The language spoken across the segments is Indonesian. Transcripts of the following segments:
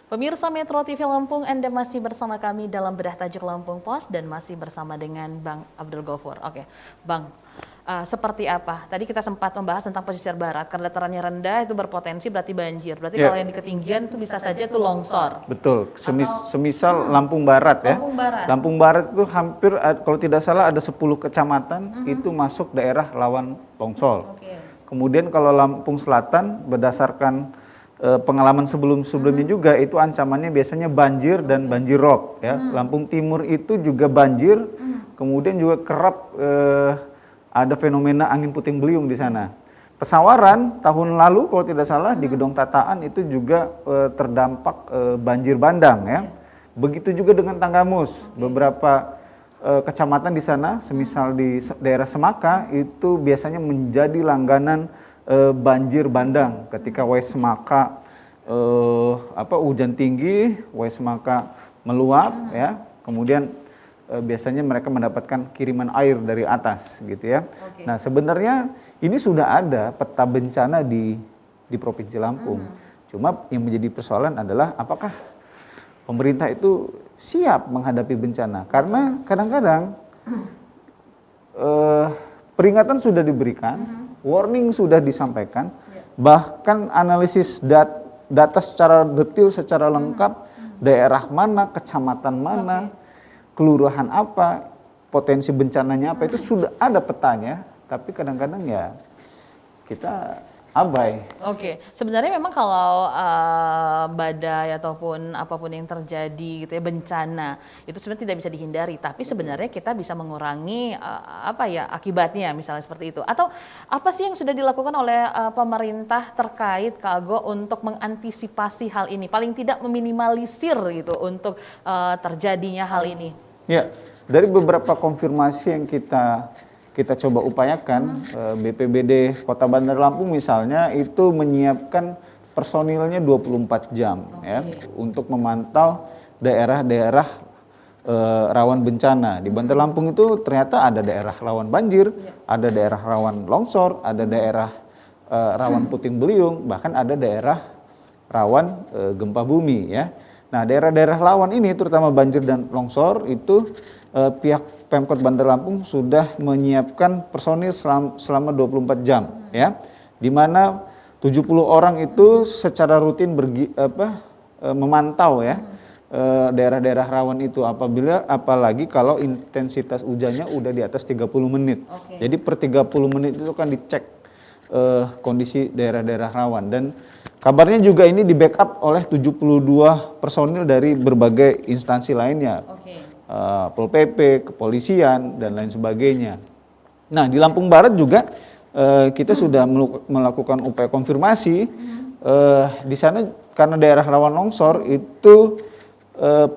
Pemirsa Metro TV Lampung, Anda masih bersama kami dalam Bedah Tajuk Lampung Pos dan masih bersama dengan Bang Abdul Ghaffur. Oke, Bang, seperti apa? Tadi kita sempat membahas tentang pesisir barat, karena datarannya rendah itu berpotensi berarti banjir. Berarti kalau yang di ketinggian itu bisa saja itu longsor. Betul, semisal Lampung Barat ya. Lampung Barat. Lampung Barat itu hampir, kalau tidak salah ada 10 kecamatan itu masuk daerah rawan longsor. Oke. Kemudian kalau Lampung Selatan berdasarkan pengalaman sebelumnya juga itu ancamannya biasanya banjir dan banjir rob ya. Lampung Timur itu juga banjir, kemudian juga kerap ada fenomena angin puting beliung di sana. Pesawaran tahun lalu kalau tidak salah di Gedong Tataan itu juga terdampak banjir bandang ya. Begitu juga dengan Tanggamus, beberapa kecamatan di sana, semisal di daerah Semaka itu biasanya menjadi langganan banjir bandang ketika Wais Semaka hujan tinggi, Wais Semaka meluap ya. Kemudian biasanya mereka mendapatkan kiriman air dari atas gitu ya. Nah, sebenarnya ini sudah ada peta bencana di Provinsi Lampung. Cuma yang menjadi persoalan adalah apakah pemerintah itu siap menghadapi bencana? Karena kadang-kadang peringatan sudah diberikan, warning sudah disampaikan, bahkan analisis data secara detail, secara lengkap, daerah mana, kecamatan mana, kelurahan apa, potensi bencananya apa, itu sudah ada petanya, tapi kadang-kadang ya kita abai. Oke, sebenarnya memang kalau badai ataupun apapun yang terjadi gitu ya, bencana itu sebenarnya tidak bisa dihindari, tapi sebenarnya kita bisa mengurangi akibatnya misalnya seperti itu. Atau apa sih yang sudah dilakukan oleh pemerintah terkait Kak Ago untuk mengantisipasi hal ini, paling tidak meminimalisir gitu untuk terjadinya hal ini? Ya, dari beberapa konfirmasi yang kita coba upayakan, BPBD Kota Bandar Lampung misalnya itu menyiapkan personilnya 24 jam ya untuk memantau daerah-daerah rawan bencana. Di Bandar Lampung itu ternyata ada daerah rawan banjir, ada daerah rawan longsor, ada daerah rawan puting beliung, bahkan ada daerah rawan gempa bumi ya. Nah, daerah-daerah rawan ini terutama banjir dan longsor itu pihak Pemkot Bandar Lampung sudah menyiapkan personil selama 24 jam ya. Di mana 70 orang itu secara rutin memantau ya daerah-daerah rawan itu, apalagi kalau intensitas hujannya udah di atas 30 menit. Jadi per 30 menit itu kan dicek kondisi daerah-daerah rawan, dan kabarnya juga ini di backup oleh 72 personil dari berbagai instansi lainnya, Pol PP, kepolisian, dan lain sebagainya. Nah, di Lampung Barat juga kita sudah melakukan upaya konfirmasi. Di sana karena daerah rawan longsor itu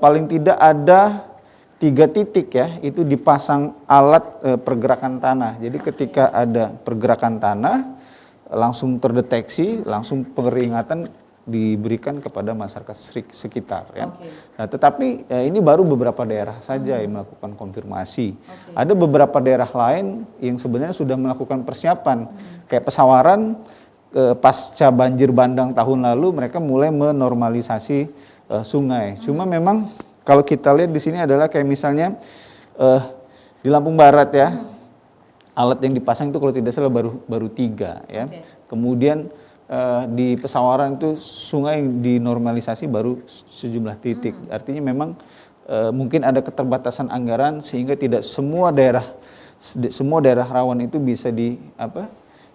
paling tidak ada 3 titik ya, itu dipasang alat pergerakan tanah. Jadi ketika ada pergerakan tanah, langsung terdeteksi, langsung peringatan diberikan kepada masyarakat sekitar ya. Nah, tetapi ini baru beberapa daerah saja yang melakukan konfirmasi. Ada beberapa daerah lain yang sebenarnya sudah melakukan persiapan, kayak Pesawaran pasca banjir bandang tahun lalu mereka mulai menormalisasi sungai. Cuma memang kalau kita lihat di sini adalah kayak misalnya di Lampung Barat ya. Alat yang dipasang itu kalau tidak salah baru 3 ya. Kemudian di Pesawaran itu sungai yang dinormalisasi baru sejumlah titik. Artinya memang mungkin ada keterbatasan anggaran sehingga tidak semua daerah rawan itu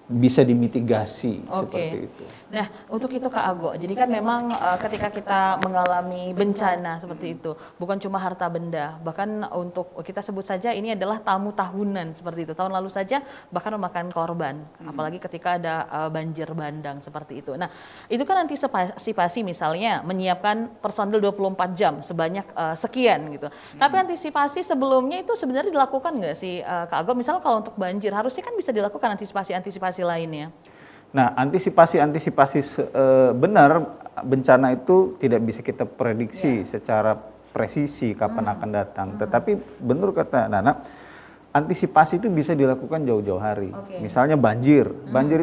bisa dimitigasi seperti itu. Nah, untuk itu Kak Ago, jadi kan memang ketika kita mengalami bencana seperti itu, bukan cuma harta benda, bahkan untuk kita sebut saja ini adalah tamu tahunan seperti itu. Tahun lalu saja bahkan memakan korban, apalagi ketika ada banjir bandang seperti itu. Nah, itu kan antisipasi misalnya menyiapkan personil 24 jam sebanyak sekian gitu. Tapi antisipasi sebelumnya itu sebenarnya dilakukan nggak sih Kak Ago? Misalnya kalau untuk banjir harusnya kan bisa dilakukan antisipasi lainnya. Nah, antisipasi benar bencana itu tidak bisa kita prediksi secara presisi kapan akan datang. Tetapi benar kata Nana, antisipasi itu bisa dilakukan jauh-jauh hari. Misalnya banjir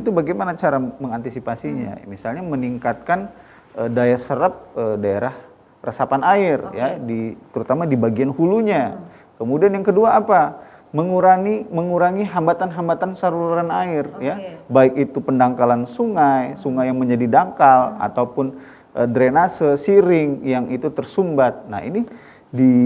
itu bagaimana cara mengantisipasinya? Misalnya meningkatkan daya serap daerah resapan air ya, terutama di bagian hulunya. Kemudian yang kedua apa? Mengurangi hambatan-hambatan saluran air ya, baik itu pendangkalan sungai yang menjadi dangkal ataupun drainase siring yang itu tersumbat. Nah, ini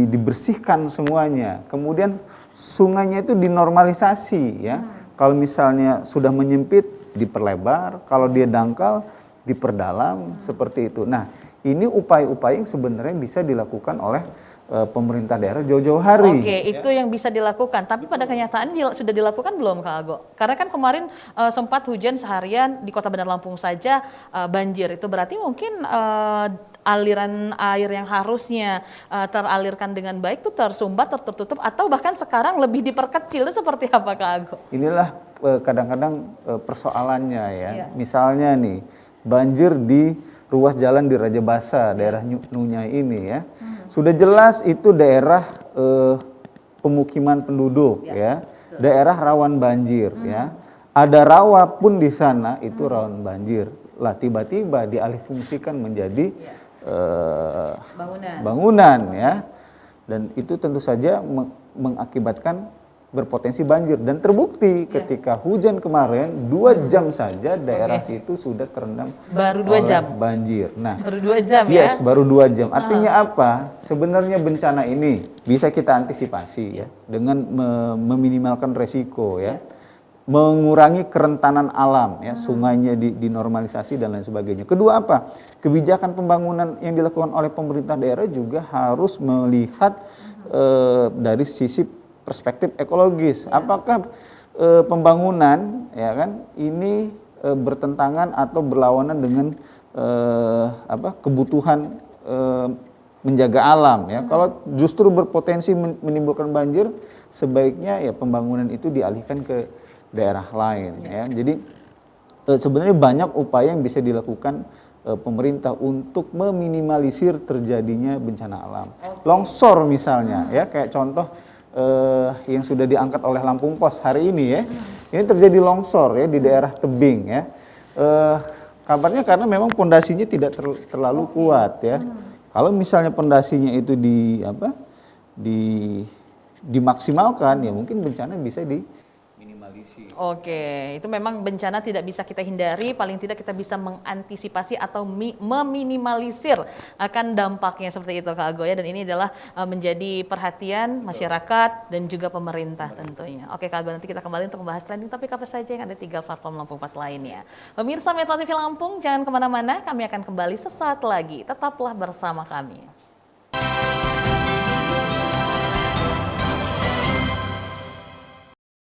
dibersihkan semuanya. Kemudian sungainya itu dinormalisasi ya. Kalau misalnya sudah menyempit diperlebar, kalau dia dangkal diperdalam seperti itu. Nah, ini upaya-upaya yang sebenarnya bisa dilakukan oleh pemerintah daerah jauh-jauh hari. Oke, itu yang bisa dilakukan. Tapi pada kenyataan sudah dilakukan belum, Kak Ago? Karena kan kemarin sempat hujan seharian di Kota Bandar Lampung saja banjir. Itu berarti mungkin aliran air yang harusnya teralirkan dengan baik itu tersumbat, tertutup, atau bahkan sekarang lebih diperkecil. Itu seperti apa, Kak Ago? Inilah kadang-kadang persoalannya ya. Misalnya nih, banjir di ruas jalan di Raja Basa, daerah Nunyai ini ya. Sudah jelas itu daerah pemukiman penduduk ya, daerah rawan banjir ya. Ada rawa pun di sana itu rawan banjir. Lah tiba-tiba dialihfungsikan menjadi bangunan ya. Dan itu tentu saja mengakibatkan berpotensi banjir, dan terbukti ketika hujan kemarin 2 jam saja daerah situ sudah terendam baru 2 jam banjir. Nah, baru 2 jam ya? Yes, baru 2 jam. Artinya apa? Sebenarnya bencana ini bisa kita antisipasi ya dengan meminimalkan resiko ya. Mengurangi kerentanan alam ya, sungainya dinormalisasi dan lain sebagainya. Kedua apa? Kebijakan pembangunan yang dilakukan oleh pemerintah daerah juga harus melihat dari sisi perspektif ekologis. Apakah pembangunan ya kan ini bertentangan atau berlawanan dengan kebutuhan menjaga alam ya. Kalau justru berpotensi menimbulkan banjir, sebaiknya ya pembangunan itu dialihkan ke daerah lain ya. Jadi sebenarnya banyak upaya yang bisa dilakukan pemerintah untuk meminimalisir terjadinya bencana alam. Longsor misalnya ya, kayak contoh yang sudah diangkat oleh Lampung Pos hari ini ya. Ini terjadi longsor ya di daerah tebing ya. Kabarnya karena memang pondasinya tidak terlalu kuat ya. Kalau misalnya pondasinya itu dimaksimalkan ya mungkin bencana bisa diminimalisir. Oke, itu memang bencana tidak bisa kita hindari, paling tidak kita bisa mengantisipasi atau meminimalisir akan dampaknya seperti itu, Kak Ago ya. Dan ini adalah menjadi perhatian masyarakat dan juga pemerintah tentunya. Oke, Kak Ago, nanti kita kembali untuk membahas trending topik apa saja yang ada 3 platform Lampung Pas lainnya. Pemirsa Metro TV Lampung, jangan kemana-mana, kami akan kembali sesaat lagi. Tetaplah bersama kami.